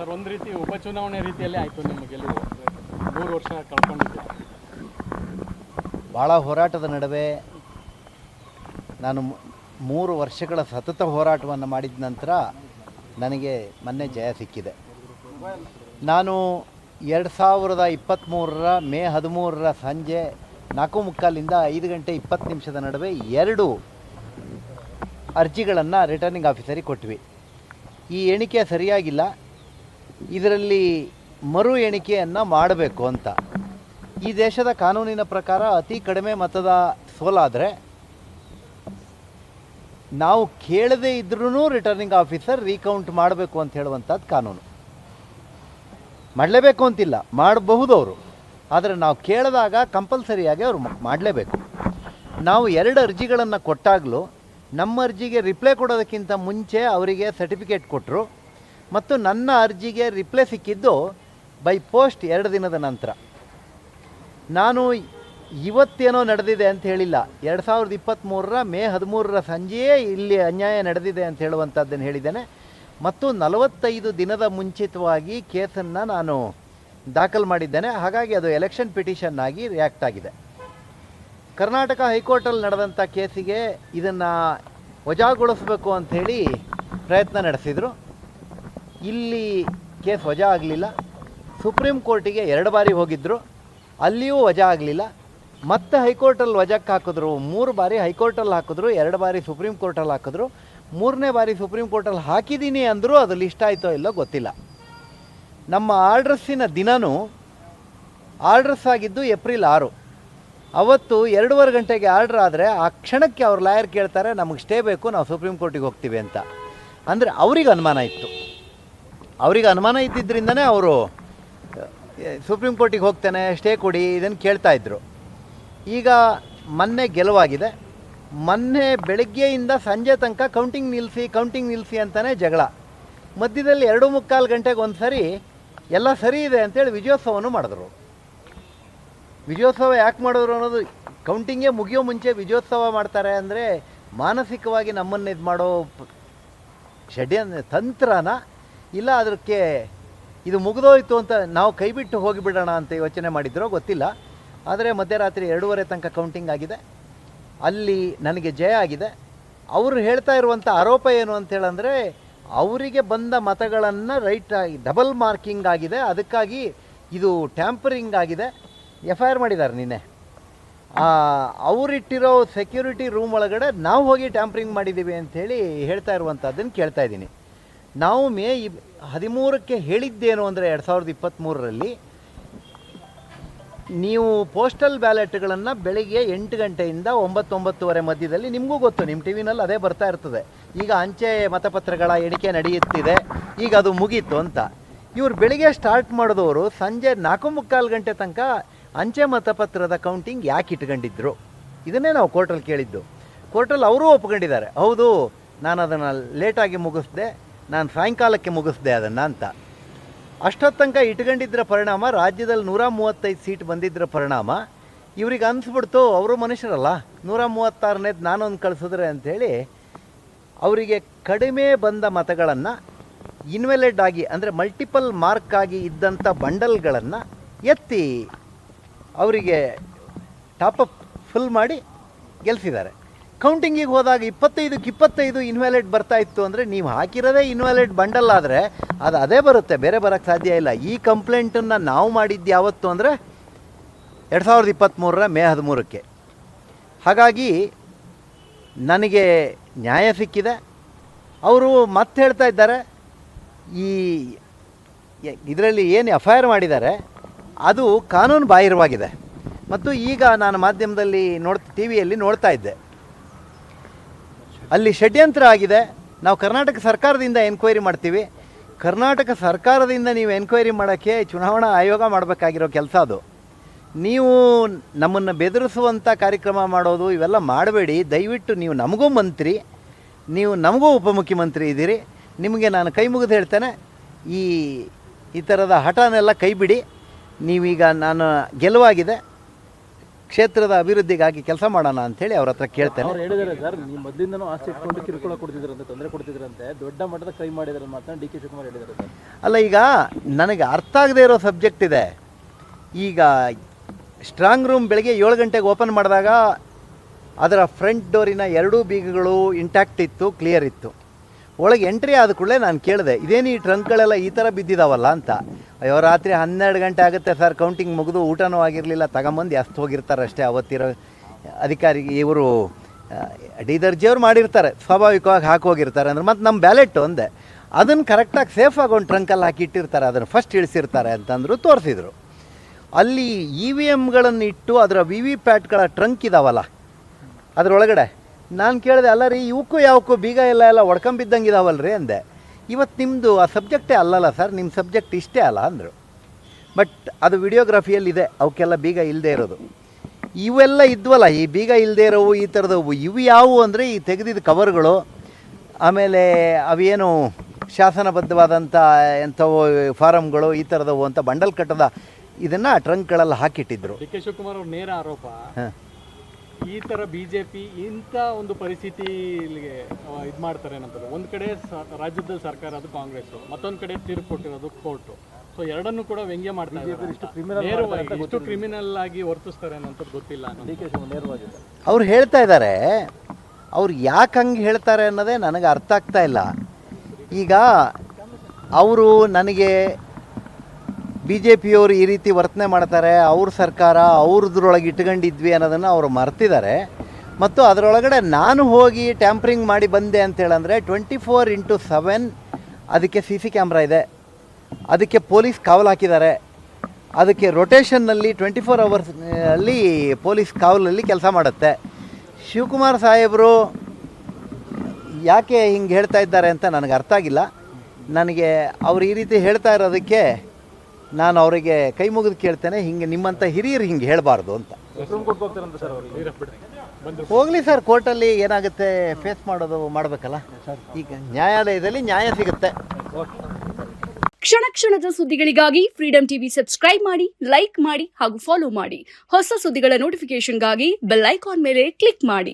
Sir, ಒಂದು ರೀತಿ ಉಪಚುನಾವಣೆ ರೀತಿಯಲ್ಲಿ ಆಯಿತು ನಿಮ್ಮ ಗೆಲುವು. 3 ವರ್ಷ ಕಳ್ಕೊಂಡಿದ್ದೆ. ಭಾಳ ಹೋರಾಟದ ನಡುವೆ ನಾನು 3 ವರ್ಷಗಳ ಸತತ ಹೋರಾಟವನ್ನು ಮಾಡಿದ ನಂತರ ನನಗೆ ಮೊನ್ನೆ ಜಯ ಸಿಕ್ಕಿದೆ. ನಾನು 2023 ಮೇ 13 ಸಂಜೆ 4:45 5 ಗಂಟೆ 20 ನಿಮಿಷದ ನಡುವೆ 2 ಅರ್ಜಿಗಳನ್ನು ರಿಟರ್ನಿಂಗ್ ಆಫೀಸರಿಗೆ ಕೊಟ್ವಿ. ಈ ಎಣಿಕೆ ಸರಿಯಾಗಿಲ್ಲ, ಇದರಲ್ಲಿ ಮರು ಎಣಿಕೆಯನ್ನು ಮಾಡಬೇಕು ಅಂತ. ಈ ದೇಶದ ಕಾನೂನಿನ ಪ್ರಕಾರ ಅತಿ ಕಡಿಮೆ ಮತದ ಸೋಲಾದರೆ ನಾವು ಕೇಳದೇ ಇದ್ರೂ ರಿಟರ್ನಿಂಗ್ ಆಫೀಸರ್ ರೀಕೌಂಟ್ ಮಾಡಬೇಕು ಅಂತ ಹೇಳುವಂಥದ್ದು ಕಾನೂನು. ಮಾಡಲೇಬೇಕು ಅಂತಿಲ್ಲ, ಮಾಡಬಹುದು ಅವರು, ಆದರೆ ನಾವು ಕೇಳಿದಾಗ ಕಂಪಲ್ಸರಿಯಾಗಿ ಅವರು ಮಾಡಲೇಬೇಕು. ನಾವು 2 ಅರ್ಜಿಗಳನ್ನು ಕೊಟ್ಟಾಗಲೂ ನಮ್ಮ ಅರ್ಜಿಗೆ ರಿಪ್ಲೈ ಕೊಡೋದಕ್ಕಿಂತ ಮುಂಚೆ ಅವರಿಗೆ ಸರ್ಟಿಫಿಕೇಟ್ ಕೊಟ್ಟರು ಮತ್ತು ನನ್ನ ಅರ್ಜಿಗೆ ರಿಪ್ಲೈ ಸಿಕ್ಕಿದ್ದು ಬೈ ಪೋಸ್ಟ್ 2 ದಿನದ ನಂತರ. ನಾನು ಇವತ್ತೇನೋ ನಡೆದಿದೆ ಅಂತ ಹೇಳಿಲ್ಲ, 2023 ಮೇ 13 ಸಂಜೆಯೇ ಇಲ್ಲಿ ಅನ್ಯಾಯ ನಡೆದಿದೆ ಅಂತ ಹೇಳುವಂಥದ್ದನ್ನು ಹೇಳಿದ್ದೇನೆ. ಮತ್ತು 45 ದಿನದ ಮುಂಚಿತವಾಗಿ ಕೇಸನ್ನು ನಾನು ದಾಖಲು ಮಾಡಿದ್ದೇನೆ. ಹಾಗಾಗಿ ಅದು ಎಲೆಕ್ಷನ್ ಪಿಟಿಷನ್ ಆಗಿ ರಿಯಾಕ್ಟ್ ಆಗಿದೆ. ಕರ್ನಾಟಕ ಹೈಕೋರ್ಟಲ್ಲಿ ನಡೆದಂಥ ಕೇಸಿಗೆ ಇದನ್ನು ವಜಾಗೊಳಿಸಬೇಕು ಅಂಥೇಳಿ ಪ್ರಯತ್ನ ನಡೆಸಿದರು. ಇಲ್ಲಿ ಕೇಸ್ ವಜಾ ಆಗಲಿಲ್ಲ. ಸುಪ್ರೀಂ ಕೋರ್ಟಿಗೆ 2 ಬಾರಿ ಹೋಗಿದ್ದರು, ಅಲ್ಲಿಯೂ ವಜಾ ಆಗಲಿಲ್ಲ. ಮತ್ತೆ ಹೈಕೋರ್ಟಲ್ಲಿ ವಜಾಕ್ಕೆ ಹಾಕಿದ್ರು. 3 ಬಾರಿ ಹೈಕೋರ್ಟಲ್ಲಿ ಹಾಕಿದ್ರು, 2 ಬಾರಿ ಸುಪ್ರೀಂ ಕೋರ್ಟಲ್ಲಿ ಹಾಕಿದ್ರು. 3ನೇ ಬಾರಿ ಸುಪ್ರೀಂ ಕೋರ್ಟಲ್ಲಿ ಹಾಕಿದ್ದೀನಿ ಅಂದರೂ ಅದು ಲಿಸ್ಟ್ ಆಯಿತೋ ಇಲ್ಲೋ ಗೊತ್ತಿಲ್ಲ. ನಮ್ಮ ಆರ್ಡ್ರಸ್ಸಿನ ದಿನವೂ ಆರ್ಡ್ರಸ್ ಆಗಿದ್ದು ಏಪ್ರಿಲ್ 6. ಅವತ್ತು 2:15 ಗಂಟೆಗೆ ಆರ್ಡ್ರ್ ಆದರೆ ಆ ಕ್ಷಣಕ್ಕೆ ಅವ್ರ ಲಾಯರ್ ಕೇಳ್ತಾರೆ, ನಮಗೆ ಸ್ಟೇ ಬೇಕು, ನಾವು ಸುಪ್ರೀಂ ಕೋರ್ಟಿಗೆ ಹೋಗ್ತೀವಿ ಅಂತ. ಅಂದರೆ ಅವ್ರಿಗೆ ಅನುಮಾನ ಇತ್ತು. ಅವ್ರಿಗೆ ಅನುಮಾನ ಇದ್ದಿದ್ದರಿಂದನೇ ಅವರು ಸುಪ್ರೀಂ ಕೋರ್ಟಿಗೆ ಹೋಗ್ತಾನೆ, ಸ್ಟೇ ಕೊಡಿ, ಇದನ್ನು ಕೇಳ್ತಾಯಿದ್ರು. ಈಗ ಮೊನ್ನೆ ಗೆಲುವಾಗಿದೆ. ಮೊನ್ನೆ ಬೆಳಗ್ಗೆಯಿಂದ ಸಂಜೆ ತನಕ ಕೌಂಟಿಂಗ್ ನಿಲ್ಲಿಸಿ ಅಂತಲೇ ಜಗಳ. ಮಧ್ಯದಲ್ಲಿ 2:45 ಗಂಟೆಗೆ ಒಂದು ಸರಿ ಎಲ್ಲ ಸರಿ ಇದೆ ಅಂತೇಳಿ ವಿಜಯೋತ್ಸವವನ್ನು ಮಾಡಿದ್ರು. ವಿಜಯೋತ್ಸವ ಯಾಕೆ ಮಾಡಿದ್ರು ಅನ್ನೋದು, ಕೌಂಟಿಂಗೇ ಮುಗಿಯೋ ಮುಂಚೆ ವಿಜಯೋತ್ಸವ ಮಾಡ್ತಾರೆ ಅಂದರೆ ಮಾನಸಿಕವಾಗಿ ನಮ್ಮನ್ನು ಇದು ಮಾಡೋ ತಂತ್ರನ ಇಲ್ಲ ಅದಕ್ಕೆ ಇದು ಮುಗಿದೋಯ್ತು ಅಂತ ನಾವು ಕೈ ಬಿಟ್ಟು ಹೋಗಿಬಿಡೋಣ ಅಂತ ಯೋಚನೆ ಮಾಡಿದ್ರೋ ಗೊತ್ತಿಲ್ಲ. ಆದರೆ ಮಧ್ಯರಾತ್ರಿ 2:30 ತನಕ ಕೌಂಟಿಂಗ್ ಆಗಿದೆ. ಅಲ್ಲಿ ನನಗೆ ಜಯ ಆಗಿದೆ. ಅವರು ಹೇಳ್ತಾ ಇರುವಂಥ ಆರೋಪ ಏನು ಅಂತೇಳಂದರೆ, ಅವರಿಗೆ ಬಂದ ಮತಗಳನ್ನು ರೈಟ್ ಆಗಿ ಡಬಲ್ ಮಾರ್ಕಿಂಗ್ ಆಗಿದೆ, ಅದಕ್ಕಾಗಿ ಇದು ಟ್ಯಾಂಪರಿಂಗ್ ಆಗಿದೆ. FIR ಮಾಡಿದ್ದಾರೆ ನಿನ್ನೆ. ಅವರಿಟ್ಟಿರೋ ಸೆಕ್ಯೂರಿಟಿ ರೂಮ್ ಒಳಗಡೆ ನಾವು ಹೋಗಿ ಟ್ಯಾಂಪರಿಂಗ್ ಮಾಡಿದ್ದೀವಿ ಅಂಥೇಳಿ ಹೇಳ್ತಾ ಇರುವಂಥದ್ದನ್ನು ಕೇಳ್ತಾ ಇದ್ದೀನಿ. ನಾವು ಮೇ 13ಕ್ಕೆ ಹೇಳಿದ್ದೇನು ಅಂದರೆ 2023ರಲ್ಲಿ ನೀವು ಪೋಸ್ಟಲ್ ಬ್ಯಾಲೆಟ್ಗಳನ್ನು ಬೆಳಿಗ್ಗೆ 8 ಗಂಟೆಯಿಂದ 9-9:30 ಮಧ್ಯದಲ್ಲಿ, ನಿಮಗೂ ಗೊತ್ತು, ನಿಮ್ಮ ಟಿ ವಿನಲ್ಲಿ ಅದೇ ಬರ್ತಾ ಇರ್ತದೆ, ಈಗ ಅಂಚೆ ಮತಪತ್ರಗಳ ಎಣಿಕೆ ನಡೆಯುತ್ತಿದೆ, ಈಗ ಅದು ಮುಗೀತು ಅಂತ. ಇವರು ಬೆಳಿಗ್ಗೆ ಸ್ಟಾರ್ಟ್ ಮಾಡಿದವರು ಸಂಜೆ 4:45 ಗಂಟೆ ತನಕ ಅಂಚೆ ಮತಪತ್ರದ ಕೌಂಟಿಂಗ್ ಯಾಕೆ ಇಟ್ಕೊಂಡಿದ್ರು, ಇದನ್ನೇ ನಾವು ಕೋರ್ಟಲ್ಲಿ ಕೇಳಿದ್ದು. ಕೋರ್ಟಲ್ಲಿ ಅವರೂ ಒಪ್ಕೊಂಡಿದ್ದಾರೆ, ಹೌದು ನಾನು ಅದನ್ನು ಲೇಟಾಗಿ ಮುಗಿಸ್ದೆ, ನಾನು ಸಾಯಂಕಾಲಕ್ಕೆ ಮುಗಿಸ್ದೆ ಅದನ್ನು ಅಂತ. ಅಷ್ಟೊತ್ತು ತನಕ ಇಟ್ಕೊಂಡಿದ್ದರ ಪರಿಣಾಮ ರಾಜ್ಯದಲ್ಲಿ 135 ಸೀಟ್ ಬಂದಿದ್ದರ ಪರಿಣಾಮ ಇವ್ರಿಗೆ ಅನಿಸ್ಬಿಡ್ತು, ಅವರು ಮನುಷ್ಯರಲ್ಲ, 136ನೇದು ನಾನೊಂದು ಕಳಿಸಿದ್ರೆ ಅಂಥೇಳಿ ಅವರಿಗೆ ಕಡಿಮೆ ಬಂದ ಮತಗಳನ್ನು ಇನ್ವೆಲಿಡ್ ಆಗಿ ಅಂದರೆ ಮಲ್ಟಿಪಲ್ ಮಾರ್ಕ್ ಆಗಿ ಇದ್ದಂಥ ಬಂಡಲ್ಗಳನ್ನು ಎತ್ತಿ ಅವರಿಗೆ ಟಾಪಪ್ ಫುಲ್ ಮಾಡಿ ಗೆಲ್ಲಿಸಿದ್ದಾರೆ. ಕೌಂಟಿಂಗಿಗೆ ಹೋದಾಗ 25-25 ಇನ್ವ್ಯಾಲಿಡ್ ಬರ್ತಾ ಇತ್ತು ಅಂದರೆ, ನೀವು ಹಾಕಿರೋದೇ ಇನ್ವ್ಯಾಲಿಡ್ ಬಂಡಲ್ ಆದರೆ ಅದು ಅದೇ ಬರುತ್ತೆ, ಬೇರೆ ಬರೋಕ್ಕೆ ಸಾಧ್ಯ ಇಲ್ಲ. ಈ ಕಂಪ್ಲೇಂಟನ್ನು ನಾವು ಮಾಡಿದ್ದು ಯಾವತ್ತು ಅಂದರೆ 2023 ಮೇ 13ಕ್ಕೆ. ಹಾಗಾಗಿ ನನಗೆ ನ್ಯಾಯ ಸಿಕ್ಕಿದೆ. ಅವರು ಮತ್ತೆ ಹೇಳ್ತಾ ಇದ್ದಾರೆ, ಈ ಇದರಲ್ಲಿ ಏನು FIR ಮಾಡಿದ್ದಾರೆ ಅದು ಕಾನೂನು ಬಾಹಿರವಾಗಿದೆ. ಮತ್ತು ಈಗ ನಾನು ಮಾಧ್ಯಮದಲ್ಲಿ ಟಿ ವಿಯಲ್ಲಿ ನೋಡ್ತಾ ಇದ್ದೆ, ಅಲ್ಲಿ ಷಡ್ಯಂತ್ರ ಆಗಿದೆ, ನಾವು ಕರ್ನಾಟಕ ಸರ್ಕಾರದಿಂದ ಎನ್ಕ್ವೈರಿ ಮಾಡ್ತೀವಿ. ಕರ್ನಾಟಕ ಸರ್ಕಾರದಿಂದ ನೀವು ಎನ್ಕ್ವೈರಿ ಮಾಡೋಕ್ಕೆ ಚುನಾವಣಾ ಆಯೋಗ ಮಾಡಬೇಕಾಗಿರೋ ಕೆಲಸ ಅದು. ನೀವು ನಮ್ಮನ್ನು ಬೆದರಿಸುವಂಥ ಕಾರ್ಯಕ್ರಮ ಮಾಡೋದು ಇವೆಲ್ಲ ಮಾಡಬೇಡಿ. ದಯವಿಟ್ಟು ನೀವು ನಮಗೂ ಮಂತ್ರಿ, ನೀವು ನಮಗೂ ಉಪಮುಖ್ಯಮಂತ್ರಿ ಇದ್ದೀರಿ, ನಿಮಗೆ ನಾನು ಕೈ ಮುಗಿದು ಹೇಳ್ತೇನೆ, ಈ ಥರದ ಹಠನೆಲ್ಲ ಕೈ ಬಿಡಿ. ನೀವೀಗ ನಾನು ಗೆಲುವಾಗಿದೆ, ಕ್ಷೇತ್ರದ ಅಭಿವೃದ್ಧಿಗಾಗಿ ಕೆಲಸ ಮಾಡೋಣ ಅಂಥೇಳಿ ಅವ್ರ ಹತ್ರ ಕೇಳ್ತೇನೆ. ಅವ್ರು ಹೇಳಿದ್ದಾರೆ ಸರ್, ನೀವು ಮೊದಲಿಂದನೂ ಆಸ್ತಿ ಇಟ್ಕೊಂಡು ಕಿರುಕುಳ ಕೊಡ್ತಿದ್ರಂತೆ, ತೊಂದರೆ ಕೊಡ್ತಿದ್ರಂತೆ, ದೊಡ್ಡ ಮಟ್ಟದ ಕೈ ಮಾಡಿದ್ದಾರೆ ಮಾತನಾಡಿ ಡಿ ಕೆ ಶಿವಕುಮಾರ್ ಹೇಳಿದ್ದಾರೆ ಸರ್. ಅಲ್ಲ, ಈಗ ನನಗೆ ಅರ್ಥ ಆಗದೆ ಇರೋ ಸಬ್ಜೆಕ್ಟ್ ಇದೆ. ಈಗ ಸ್ಟ್ರಾಂಗ್ ರೂಮ್ ಬೆಳಗ್ಗೆ 7 ಗಂಟೆಗೆ ಓಪನ್ ಮಾಡಿದಾಗ ಅದರ ಫ್ರಂಟ್ ಡೋರಿನ 2 ಬೀಗಗಳು ಇಂಟ್ಯಾಕ್ಟ್ ಇತ್ತು, ಕ್ಲಿಯರ್ ಇತ್ತು. ಒಳಗೆ ಎಂಟ್ರಿ ಆದ ಕೂಡಲೇ ನಾನು ಕೇಳಿದೆ, ಇದೇನು ಈ ಟ್ರಂಕ್ಗಳೆಲ್ಲ ಈ ಥರ ಬಿದ್ದಿದ್ದಾವಲ್ಲ ಅಂತ. ಅಯ್ಯೋ, ರಾತ್ರಿ 12 ಗಂಟೆ ಆಗುತ್ತೆ ಸರ್, ಕೌಂಟಿಂಗ್ ಮುಗಿದು ಊಟನೂ ಆಗಿರಲಿಲ್ಲ, ತಗೊಂಬಂದು ಎಷ್ಟು ಹೋಗಿರ್ತಾರೆ ಅಷ್ಟೇ. ಅವತ್ತಿರೋ ಅಧಿಕಾರಿ ಇವರು ಡಿ ದರ್ಜಿಯವ್ರು ಮಾಡಿರ್ತಾರೆ, ಸ್ವಾಭಾವಿಕವಾಗಿ ಹಾಕೋಗಿರ್ತಾರೆ ಅಂದ್ರೆ. ಮತ್ತು ನಮ್ಮ ಬ್ಯಾಲೆಟ್ಟು ಅಂದೆ, ಅದನ್ನು ಕರೆಕ್ಟಾಗಿ ಸೇಫಾಗಿ ಒಂದು ಟ್ರಂಕಲ್ಲಿ ಹಾಕಿ ಇಟ್ಟಿರ್ತಾರೆ, ಅದನ್ನು ಫಸ್ಟ್ ಇಳಿಸಿರ್ತಾರೆ ಅಂತಂದರು, ತೋರಿಸಿದ್ರು. ಅಲ್ಲಿ EVMಗಳನ್ನು ಇಟ್ಟು ಅದರ VVPATಗಳ ಟ್ರಂಕ್ ಇದಾವಲ್ಲ ಅದರೊಳಗಡೆ. ನಾನು ಕೇಳಿದೆ, ಅಲ್ಲ ರೀ, ಇವಕ್ಕೂ ಯಾವಕ್ಕೂ ಬೀಗ ಎಲ್ಲ ಒಡ್ಕೊಂಬಿದ್ದಂಗೆ ಇದಾವಲ್ರಿ ಅಂದೆ. ಇವತ್ತು ನಿಮ್ಮದು ಆ ಸಬ್ಜೆಕ್ಟೇ ಅಲ್ಲಲ್ಲ ಸರ್, ನಿಮ್ಮ ಸಬ್ಜೆಕ್ಟ್ ಇಷ್ಟೇ ಅಲ್ಲ ಅಂದರು. ಬಟ್ ಅದು ವಿಡಿಯೋಗ್ರಫಿಯಲ್ಲಿದೆ, ಅವಕ್ಕೆಲ್ಲ ಬೀಗ ಇಲ್ಲದೆ ಇರೋದು. ಇವೆಲ್ಲ ಇದ್ವಲ್ಲ, ಈ ಬೀಗ ಇಲ್ಲದೆ ಇರೋವು, ಈ ಥರದವು. ಇವು ಯಾವುವು ಅಂದರೆ ಈ ತೆಗೆದಿದ್ದ ಕವರ್ಗಳು, ಆಮೇಲೆ ಅವೇನು ಶಾಸನಬದ್ಧವಾದಂಥ ಎಂಥವು ಫಾರಮ್ಗಳು, ಈ ಥರದವು ಅಂತ ಬಂಡಲ್ ಕಟ್ಟದ ಇದನ್ನು ಟ್ರಂಕ್ಗಳೆಲ್ಲ ಹಾಕಿಟ್ಟಿದ್ರು. ಡಿ ಕೆ ಶಿವಕುಮಾರ್ ಅವ್ರ ನೇರ ಆರೋಪ, ಈ ಥರ BJP ಇಂಥ ಒಂದು ಪರಿಸ್ಥಿತಿ ಇಲ್ಲಿಗೆ ಇದು ಮಾಡ್ತಾರೆ ಅನ್ನೋದು. ಒಂದು ಕಡೆ ರಾಜ್ಯದಲ್ಲಿ ಸರ್ಕಾರ ಅದು ಕಾಂಗ್ರೆಸ್ಸು, ಮತ್ತೊಂದು ಕಡೆ ತೀರ್ಪು ಕೊಟ್ಟಿರೋದು ಕೋರ್ಟು. ಸೊ ಎರಡನ್ನೂ ಕೂಡ ವ್ಯಂಗ್ಯ ಮಾಡ್ತಾರೆ, ಇಷ್ಟು ಕ್ರಿಮಿನಲ್ ಆಗಿ ವರ್ತಿಸ್ತಾರೆ ಅನ್ನೋಂಥದ್ದು ಗೊತ್ತಿಲ್ಲ. ಡಿ ಕೆ ಶಿವಕುಮಾರ್ ನೇರವಾಗಿ ಅವ್ರು ಹೇಳ್ತಾ ಇದ್ದಾರೆ, ಅವ್ರು ಯಾಕೆ ಹಂಗೆ ಹೇಳ್ತಾರೆ ಅನ್ನೋದೇ ನನಗೆ ಅರ್ಥ ಆಗ್ತಾ ಇಲ್ಲ. ಈಗ ಅವರು ನನಗೆ BJPಯವರು ಈ ರೀತಿ ವರ್ತನೆ ಮಾಡ್ತಾರೆ, ಅವ್ರ ಸರ್ಕಾರ ಅವ್ರದ್ರೊಳಗೆ ಇಟ್ಕೊಂಡಿದ್ವಿ ಅನ್ನೋದನ್ನು ಅವರು ಮರ್ತಿದ್ದಾರೆ. ಮತ್ತು ಅದರೊಳಗಡೆ ನಾನು ಹೋಗಿ ಟ್ಯಾಂಪ್ರಿಂಗ್ ಮಾಡಿ ಬಂದೆ ಅಂತೇಳಂದರೆ 24/7 ಅದಕ್ಕೆ CC ಕ್ಯಾಮ್ರಾ ಇದೆ, ಅದಕ್ಕೆ ಪೊಲೀಸ್ ಕಾವಲು ಹಾಕಿದ್ದಾರೆ, ಅದಕ್ಕೆ ರೊಟೇಷನ್ನಲ್ಲಿ 24 hours ಅಲ್ಲಿ ಪೊಲೀಸ್ ಕಾವಲಲ್ಲಿ ಕೆಲಸ ಮಾಡುತ್ತೆ. ಶಿವಕುಮಾರ್ ಸಾಹೇಬರು ಯಾಕೆ ಹಿಂಗೆ ಹೇಳ್ತಾ ಇದ್ದಾರೆ ಅಂತ ನನಗೆ ಅರ್ಥ ಆಗಿಲ್ಲ. ನನಗೆ ಅವ್ರು ಈ ರೀತಿ ಹೇಳ್ತಾ ಇರೋದಕ್ಕೆ ನಾನು ಅವರಿಗೆ ಕೈ ಮುಗಿದು ಕೇಳ್ತೇನೆ, ಹಿಂಗೆ ನಿಮ್ಮಂಥ ಹಿರಿಯರು ಹಿಂಗೆ ಹೇಳಬಾರ್ದು ಅಂತ. ಹೋಗಲಿ ಸರ್, ಕೋರ್ಟಲ್ಲಿ ಏನಾಗುತ್ತೆ ಫೇಸ್ ಮಾಡೋದು ಮಾಡಬೇಕಲ್ಲ. ಈಗ ನ್ಯಾಯಾಲಯದಲ್ಲಿ ನ್ಯಾಯ ಸಿಗುತ್ತೆ. ಕ್ಷಣ ಕ್ಷಣದ ಸುದ್ದಿಗಳಿಗಾಗಿ ಫ್ರೀಡಂ ಟಿವಿ ಸಬ್ಸ್ಕ್ರೈಬ್ ಮಾಡಿ, ಲೈಕ್ ಮಾಡಿ ಹಾಗೂ ಫಾಲೋ ಮಾಡಿ. ಹೊಸ ಸುದ್ದಿಗಳ ನೋಟಿಫಿಕೇಶನ್ಗಾಗಿ ಬೆಲ್ ಐಕಾನ್ ಮೇಲೆ ಕ್ಲಿಕ್ ಮಾಡಿ.